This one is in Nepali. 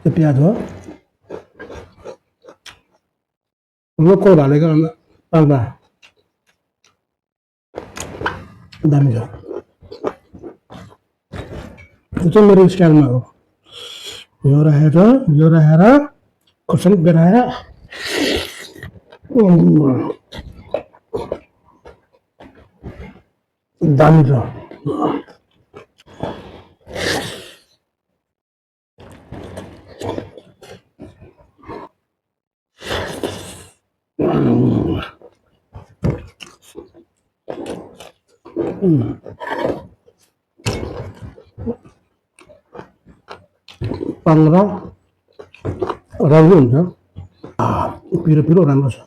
त्यो प्याज हो लोकल भालेको पाल्दा दामी छ त्यो चाहिँ मेरो स्टाइलमा हो यो राखेर खुर्सानी बेराएर दामी छ pangra राम्रो हुन्छ पिरो पिरो राम्रो छ